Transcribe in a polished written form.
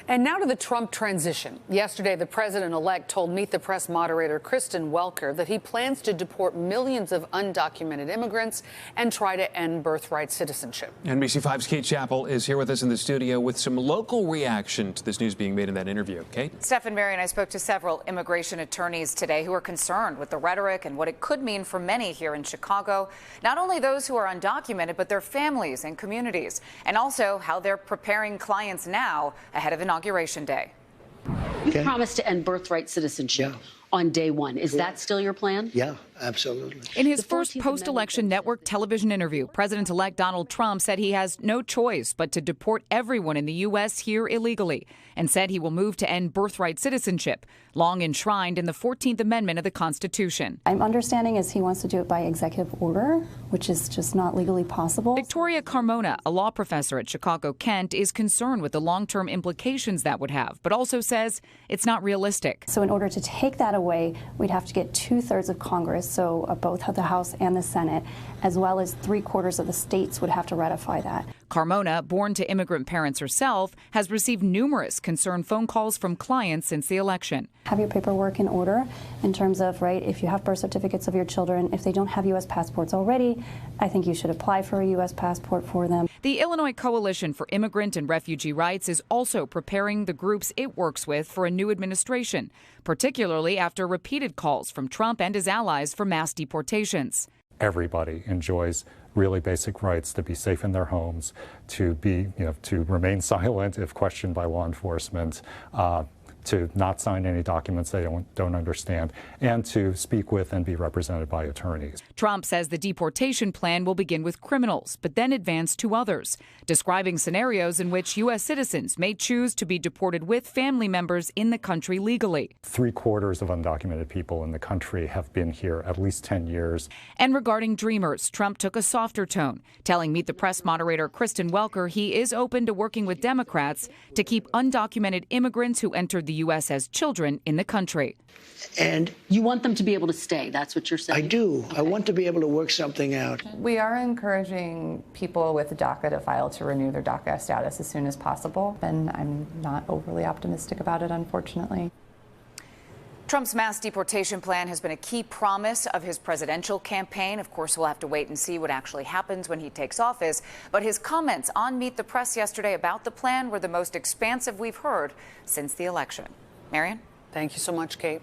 And now to the Trump transition. Yesterday, the president-elect told Meet the Press moderator Kristen Welker that he plans to deport millions of undocumented immigrants and try to end birthright citizenship. NBC5's Kate Chappell is here with us in the studio with some local reaction to this news being made in that interview. Kate? Steph and Mary and I spoke to several immigration attorneys today who are concerned with the rhetoric and what it could mean for many here in Chicago. Not only those who are undocumented, but their families and communities, and also how they're preparing clients now ahead of Inauguration Day. You promised to end birthright citizenship on day one. Is that still your plan? Yeah, absolutely. In his first post-election network television interview, President-elect Donald Trump said he has no choice but to deport everyone in the U.S. here illegally, and said he will move to end birthright citizenship, long enshrined in the 14th Amendment of the Constitution. I'm understanding is he wants to do it by executive order, which is just not legally possible. Victoria Carmona, a law professor at Chicago Kent, is concerned with the long-term implications that would have, but also says it's not realistic. So in order to take that away, we'd have to get 2/3 of Congress, so both the House and the Senate, as well as 3/4 of the states would have to ratify that. Carmona, born to immigrant parents herself, has received numerous concerned phone calls from clients since the election. Have your paperwork in order in terms of, right, if you have birth certificates of your children, if they don't have U.S. passports already, I think you should apply for a U.S. passport for them. The Illinois Coalition for Immigrant and Refugee Rights is also preparing the groups it works with for a new administration, particularly after repeated calls from Trump and his allies for mass deportations. Everybody enjoys really basic rights to be safe in their homes, to be, to remain silent if questioned by law enforcement, to not sign any documents they don't understand, and to speak with and be represented by attorneys. Trump says the deportation plan will begin with criminals, but then advance to others, describing scenarios in which U.S. citizens may choose to be deported with family members in the country legally. 3/4 of undocumented people in the country have been here at least 10 years. And regarding Dreamers, Trump took a softer tone, telling Meet the Press moderator Kristen Welker he is open to working with Democrats to keep undocumented immigrants who entered the U.S. as children in the country. And you want them to be able to stay. That's what you're saying. I do. I want to be able to work something out. We are encouraging people with DACA to file to renew their DACA status as soon as possible, and I'm not overly optimistic about it, unfortunately. Trump's mass deportation plan has been a key promise of his presidential campaign. Of course, we'll have to wait and see what actually happens when he takes office. But his comments on Meet the Press yesterday about the plan were the most expansive we've heard since the election. Marion? Thank you so much, Kate.